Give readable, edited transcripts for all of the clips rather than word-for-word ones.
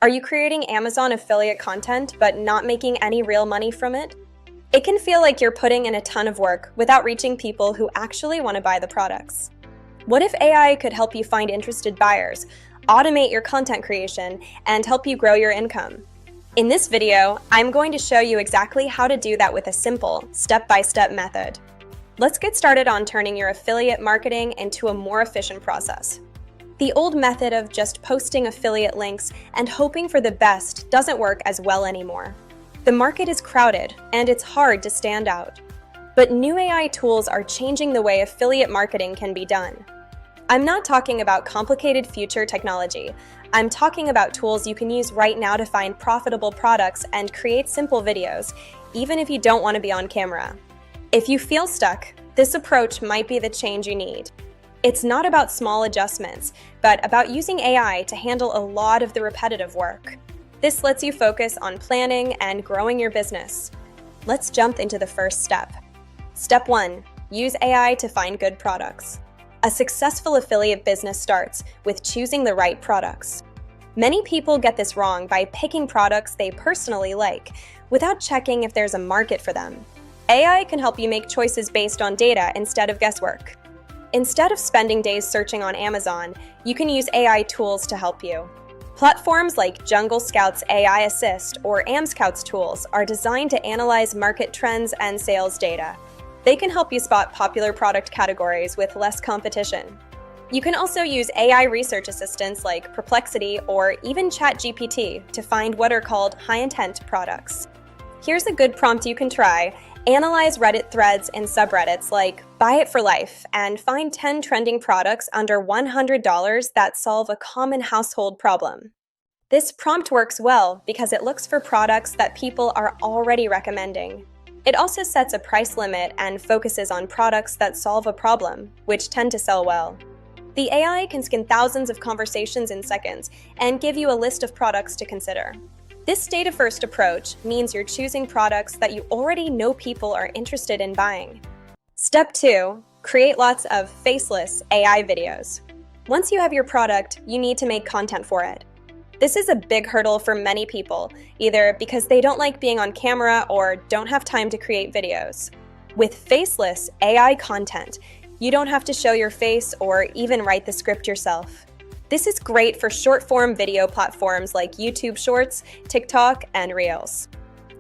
Are you creating Amazon affiliate content but not making any real money from it? It can feel like you're putting in a ton of work without reaching people who actually want to buy the products. What if AI could help you find interested buyers, automate your content creation, and help you grow your income? In this video, I'm going to show you exactly how to do that with a simple, step-by-step method. Let's get started on turning your affiliate marketing into a more efficient process. The old method of just posting affiliate links and hoping for the best doesn't work as well anymore. The market is crowded, and it's hard to stand out. But new AI tools are changing the way affiliate marketing can be done. I'm not talking about complicated future technology. I'm talking about tools you can use right now to find profitable products and create simple videos, even if you don't want to be on camera. If you feel stuck, this approach might be the change you need. It's not about small adjustments, but about using AI to handle a lot of the repetitive work. This lets you focus on planning and growing your business. Let's jump into the first step. Step 1. Use AI to find good products. A successful affiliate business starts with choosing the right products. Many people get this wrong by picking products they personally like, without checking if there's a market for them. AI can help you make choices based on data instead of guesswork. Instead of spending days searching on Amazon, you can use AI tools to help you. Platforms like Jungle Scout's AI Assist or AmScout's tools are designed to analyze market trends and sales data. They can help you spot popular product categories with less competition. You can also use AI research assistants like Perplexity or even ChatGPT to find what are called high-intent products. Here's a good prompt you can try. Analyze Reddit threads in subreddits like Buy It for Life and find 10 trending products under $100 that solve a common household problem. This prompt works well because it looks for products that people are already recommending. It also sets a price limit and focuses on products that solve a problem, which tend to sell well. The AI can scan thousands of conversations in seconds and give you a list of products to consider. This data-first approach means you're choosing products that you already know people are interested in buying. Step 2. Create lots of faceless AI videos. Once you have your product, you need to make content for it. This is a big hurdle for many people, either because they don't like being on camera or don't have time to create videos. With faceless AI content, you don't have to show your face or even write the script yourself. This is great for short-form video platforms like YouTube Shorts, TikTok, and Reels.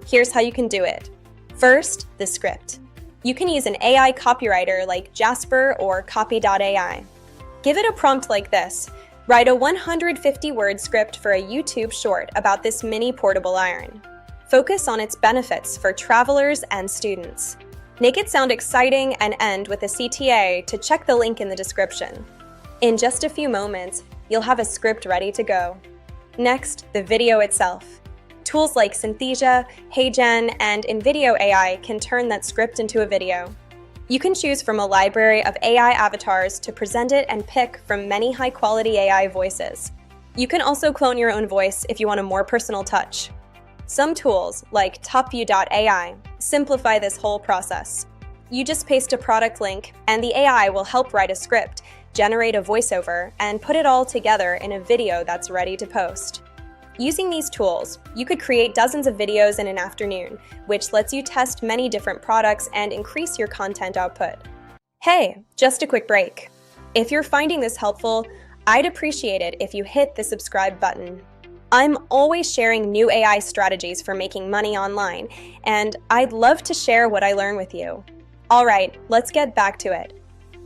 Here's how you can do it. First, the script. You can use an AI copywriter like Jasper or Copy.ai. Give it a prompt like this. Write a 150-word script for a YouTube short about this mini portable iron. Focus on its benefits for travelers and students. Make it sound exciting and end with a CTA to check the link in the description. In just a few moments, you'll have a script ready to go. Next, the video itself. Tools like Synthesia, HeyGen, and InVideo AI can turn that script into a video. You can choose from a library of AI avatars to present it and pick from many high-quality AI voices. You can also clone your own voice if you want a more personal touch. Some tools, like TopView.ai, simplify this whole process. You just paste a product link, and the AI will help write a script, generate a voiceover, and put it all together in a video that's ready to post. Using these tools, you could create dozens of videos in an afternoon, which lets you test many different products and increase your content output. Hey, just a quick break. If you're finding this helpful, I'd appreciate it if you hit the subscribe button. I'm always sharing new AI strategies for making money online, and I'd love to share what I learn with you. All right, let's get back to it.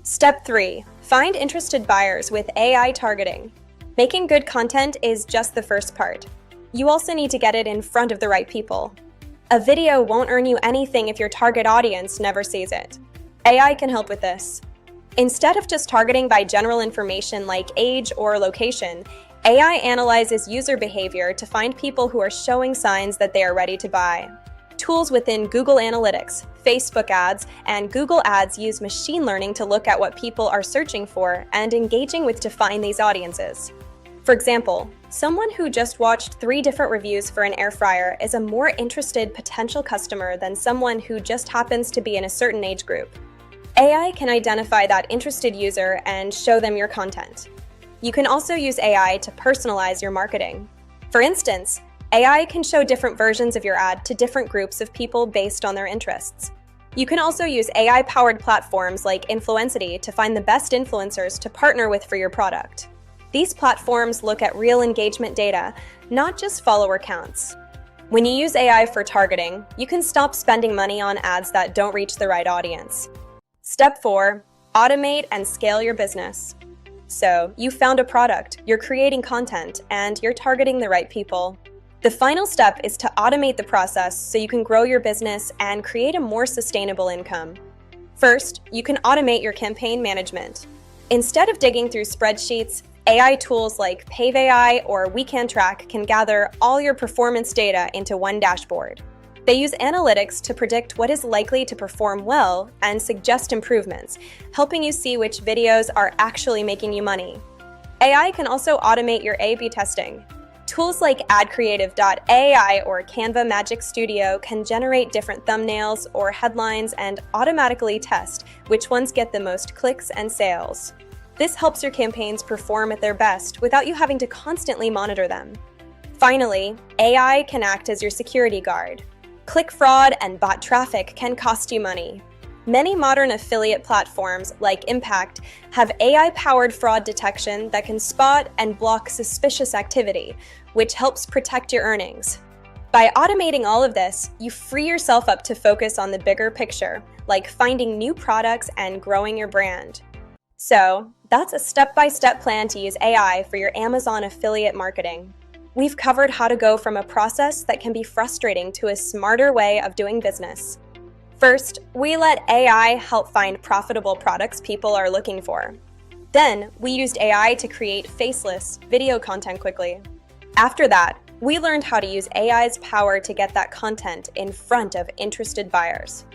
Step 3. Find interested buyers with AI targeting. Making good content is just the first part. You also need to get it in front of the right people. A video won't earn you anything if your target audience never sees it. AI can help with this. Instead of just targeting by general information like age or location, AI analyzes user behavior to find people who are showing signs that they are ready to buy. Tools within Google Analytics, Facebook ads, and Google Ads use machine learning to look at what people are searching for and engaging with to find these audiences. For example, someone who just watched 3 different reviews for an air fryer is a more interested potential customer than someone who just happens to be in a certain age group. AI can identify that interested user and show them your content. You can also use AI to personalize your marketing. For instance, AI can show different versions of your ad to different groups of people based on their interests. You can also use AI-powered platforms like Influencity to find the best influencers to partner with for your product. These platforms look at real engagement data, not just follower counts. When you use AI for targeting, you can stop spending money on ads that don't reach the right audience. Step 4. Automate and scale your business. So, you found a product, you're creating content, and you're targeting the right people. The final step is to automate the process so you can grow your business and create a more sustainable income. First, you can automate your campaign management. Instead of digging through spreadsheets, AI tools like PaveAI or WeCanTrack can gather all your performance data into one dashboard. They use analytics to predict what is likely to perform well and suggest improvements, helping you see which videos are actually making you money. AI can also automate your A/B testing. Tools like AdCreative.ai or Canva Magic Studio can generate different thumbnails or headlines and automatically test which ones get the most clicks and sales. This helps your campaigns perform at their best without you having to constantly monitor them. Finally, AI can act as your security guard. Click fraud and bot traffic can cost you money. Many modern affiliate platforms, like Impact, have AI-powered fraud detection that can spot and block suspicious activity, which helps protect your earnings. By automating all of this, you free yourself up to focus on the bigger picture, like finding new products and growing your brand. So, that's a step-by-step plan to use AI for your Amazon affiliate marketing. We've covered how to go from a process that can be frustrating to a smarter way of doing business. First, we let AI help find profitable products people are looking for. Then, we used AI to create faceless video content quickly. After that, we learned how to use AI's power to get that content in front of interested buyers.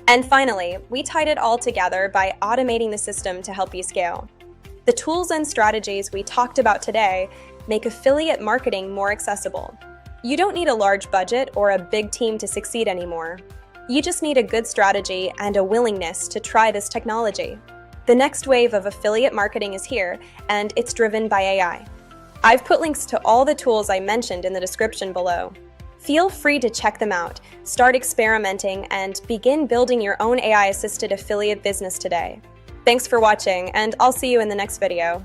And finally, we tied it all together by automating the system to help you scale. The tools and strategies we talked about today make affiliate marketing more accessible. You don't need a large budget or a big team to succeed anymore. You just need a good strategy and a willingness to try this technology. The next wave of affiliate marketing is here, and it's driven by AI. I've put links to all the tools I mentioned in the description below. Feel free to check them out, start experimenting, and begin building your own AI-assisted affiliate business today. Thanks for watching, and I'll see you in the next video.